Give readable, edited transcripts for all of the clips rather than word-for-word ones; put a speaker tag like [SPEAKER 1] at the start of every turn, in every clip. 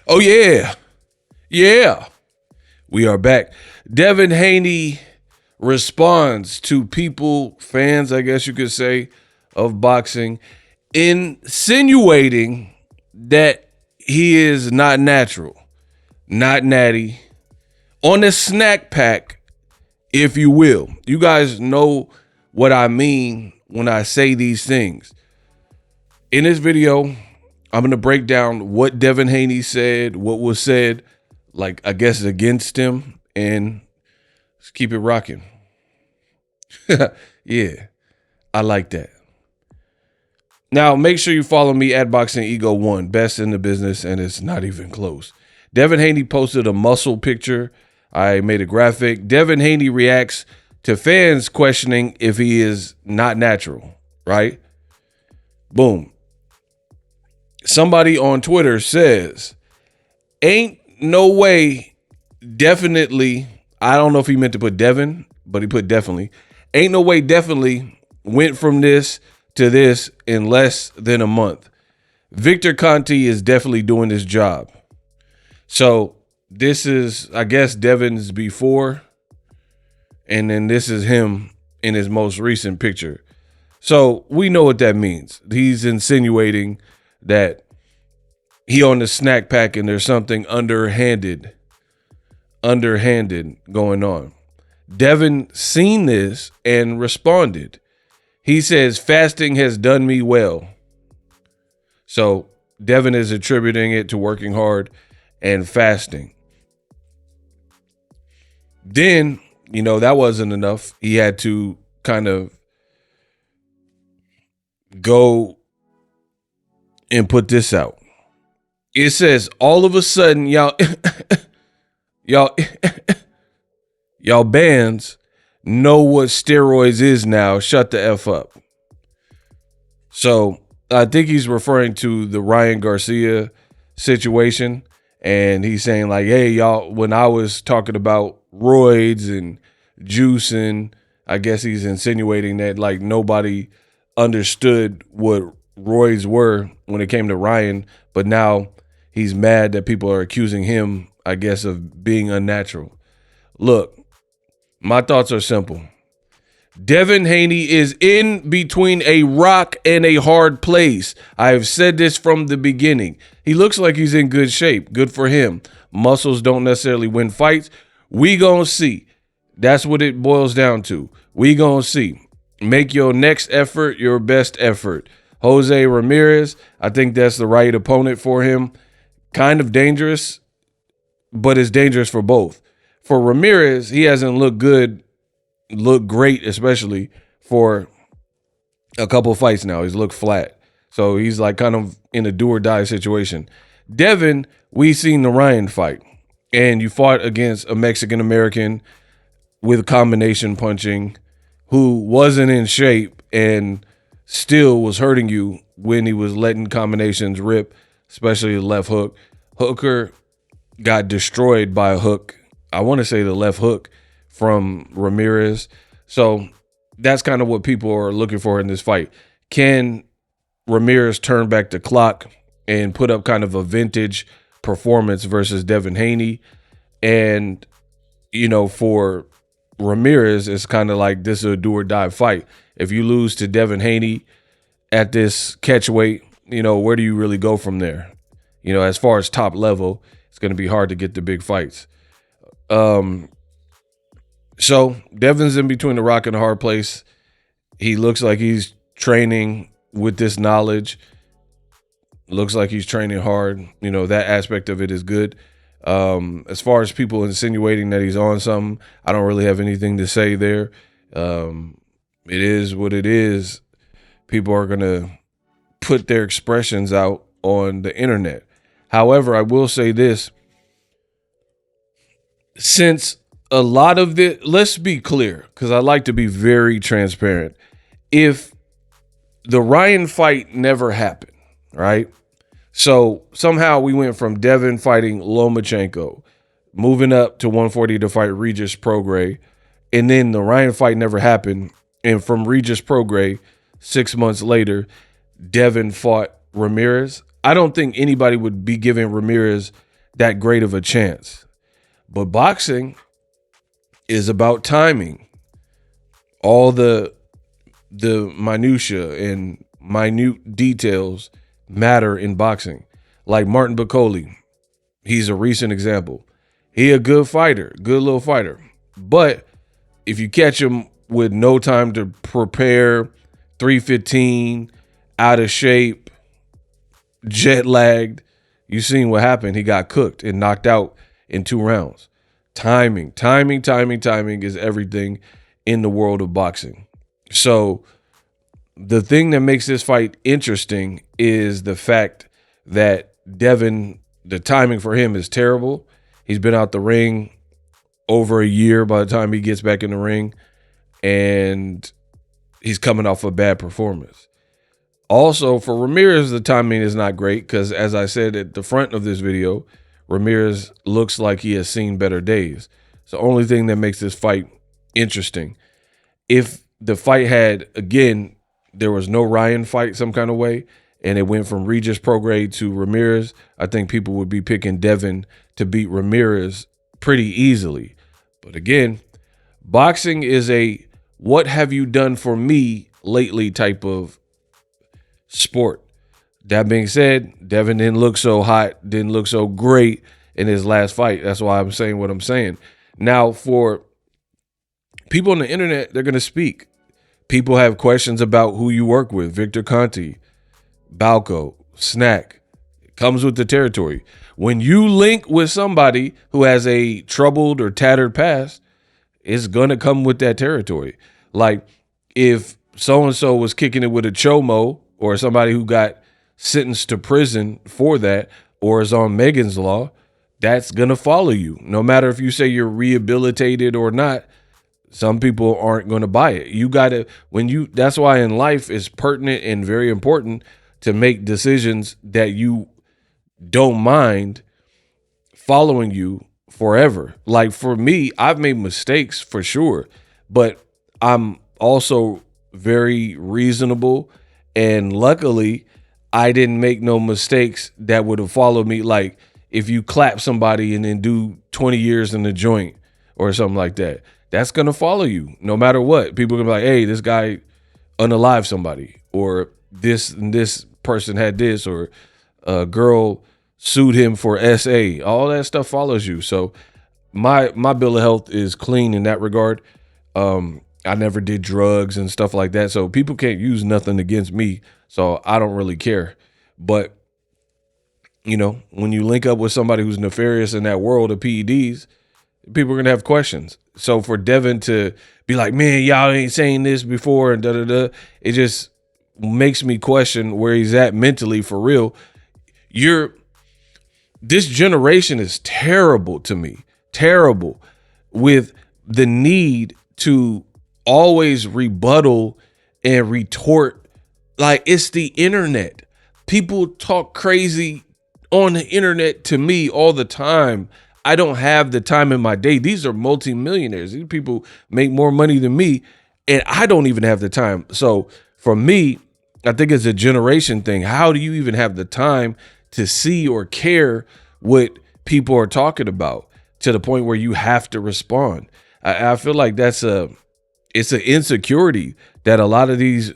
[SPEAKER 1] Oh, yeah. Yeah. We are back. Devin Haney responds to people, fans, I guess you could say, of boxing, insinuating that he is not natural, not natty, on the snack pack, if you will. You guys know what I mean when I say these things. In this video, I'm going to break down what Devin Haney said, what was said, like, I guess, against him, and let's keep it rocking. Yeah, I like that. Now, make sure you follow me at Boxing Ego 1, best in the business, and it's not even close. Devin Haney posted a muscle picture. I made a graphic. Devin Haney reacts to fans questioning if he is not natural, right? Boom. Somebody on Twitter says, ain't no way, definitely, I don't know if he meant to put Devin, but he put definitely. Ain't no way definitely went from this to this in less than a month. Victor Conti is definitely doing his job. So this is, I guess, Devin's before, and then this is him in his most recent picture. So we know what that means. He's insinuating that he on the snack pack and there's something underhanded going on. Devin seen this and responded. He says, fasting has done me well. So Devin is attributing it to working hard and fasting. Then, that wasn't enough. He had to kind of go and put this out. It says, all of a sudden, y'all bands know what steroids is now. Shut the F up. So I think he's referring to the Ryan Garcia situation. And he's saying like, hey, y'all, when I was talking about roids and juicing, I guess he's insinuating that like nobody understood what roids were when it came to Ryan. But now he's mad that people are accusing him, I guess, of being unnatural. Look, my thoughts are simple. Devin Haney is in between a rock and a hard place. I have said this from the beginning. He looks like he's in good shape. Good for him. Muscles don't necessarily win fights. We gonna see. That's what it boils down to. We gonna see. Make your next effort your best effort. Jose Ramirez, I think that's the right opponent for him. Kind of dangerous, but it's dangerous for both. For Ramirez, he hasn't looked great, especially for a couple of fights now. He's looked flat. So he's like kind of in a do or die situation. Devin, we seen the Ryan fight, and you fought against a Mexican-American with combination punching who wasn't in shape and still was hurting you when he was letting combinations rip, especially the left hook. Hooker got destroyed by a hook. I want to say the left hook from Ramirez. So that's kind of what people are looking for in this fight. Can Ramirez turn back the clock and put up kind of a vintage performance versus Devin Haney? And, for Ramirez, it's kind of like this is a do or die fight. If you lose to Devin Haney at this catch weight, where do you really go from there? As far as top level, it's going to be hard to get the big fights. So Devin's in between the rock and the hard place. He looks like he's training with this knowledge. Looks like he's training hard. That aspect of it is good. As far as people insinuating that he's on something, I don't really have anything to say there. It is what it is. People are going to put their expressions out on the internet. However, I will say this. Since a lot of this, let's be clear, because I like to be very transparent. If the Ryan fight never happened, right? So somehow we went from Devin fighting Lomachenko, moving up to 140 to fight Regis Prograis, and then the Ryan fight never happened. And from Regis Prograis, 6 months later, Devin fought Ramirez. I don't think anybody would be giving Ramirez that great of a chance. But boxing is about timing. All the minutia and minute details matter in boxing. Like Martin Bacoli, he's a recent example. He a good fighter, good little fighter. But if you catch him with no time to prepare, 315, out of shape, jet lagged, you seen what happened. He got cooked and knocked out in 2 rounds. Timing is everything in the world of boxing. So the thing that makes this fight interesting is the fact that Devin, the timing for him is terrible. He's been out the ring over a year by the time he gets back in the ring, and he's coming off a bad performance. Also, for Ramirez, the timing is not great because, as I said at the front of this video, Ramirez looks like he has seen better days. It's the only thing that makes this fight interesting. If the fight had, again, there was no Ryan fight some kind of way, and it went from Regis Prograis to Ramirez, I think people would be picking Devin to beat Ramirez pretty easily. But again, boxing is a what have you done for me lately type of sport. That being said, Devin didn't look so hot, didn't look so great in his last fight. That's why I'm saying what I'm saying. Now, for people on the internet, they're going to speak. People have questions about who you work with. Victor Conti, Balco, SNAC. It comes with the territory. When you link with somebody who has a troubled or tattered past, it's going to come with that territory. Like if so-and-so was kicking it with a chomo or somebody who got sentenced to prison for that or is on Megan's Law, that's going to follow you. No matter if you say you're rehabilitated or not, some people aren't going to buy it. You got to, that's why in life it's pertinent and very important to make decisions that you don't mind following you forever. Like for me, I've made mistakes for sure, but I'm also very reasonable. And luckily, I didn't make no mistakes that would have followed me. Like if you clap somebody and then do 20 years in the joint or something like that, that's going to follow you no matter what. People are going to be like, hey, this guy unalived somebody, or this person had this, or a girl sued him for SA. All that stuff follows you. So my bill of health is clean in that regard. I never did drugs and stuff like that. So people can't use nothing against me. So I don't really care. But, you know, when you link up with somebody who's nefarious in that world of PEDs, people are going to have questions. So for Devin to be like, man, y'all ain't saying this before and da-da-da, it just makes me question where he's at mentally for real. This generation is terrible to me. Terrible with the need to always rebuttal and retort. Like it's the internet. People talk crazy on the internet to me all the time. I don't have the time in my day. These are multimillionaires. These people make more money than me, and I don't even have the time. So for me, I think it's a generation thing. How do you even have the time to see or care what people are talking about to the point where you have to respond? I feel like it's an insecurity that a lot of these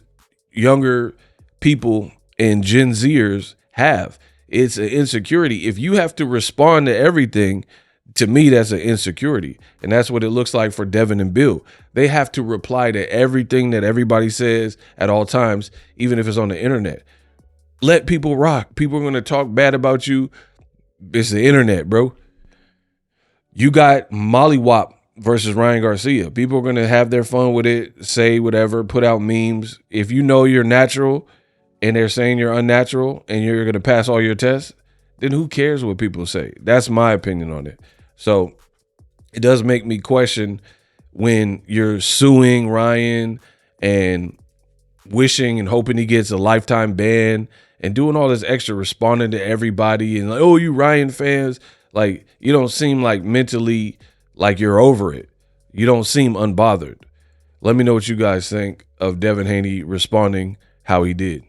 [SPEAKER 1] younger people and Gen Zers have. It's an insecurity. If you have to respond to everything, to me, that's an insecurity. And that's what it looks like for Devin and Bill. They have to reply to everything that everybody says at all times, even if it's on the internet. Let people rock. People are going to talk bad about you. It's the internet, bro. You got Molly Wop versus Ryan Garcia. People are going to have their fun with it, say whatever, put out memes. If you know you're natural and they're saying you're unnatural and you're going to pass all your tests, then who cares what people say? That's my opinion on it. So it does make me question when you're suing Ryan and wishing and hoping he gets a lifetime ban and doing all this extra responding to everybody and like, oh, you Ryan fans, like you don't seem like mentally like you're over it. You don't seem unbothered. Let me know what you guys think of Devin Haney responding how he did.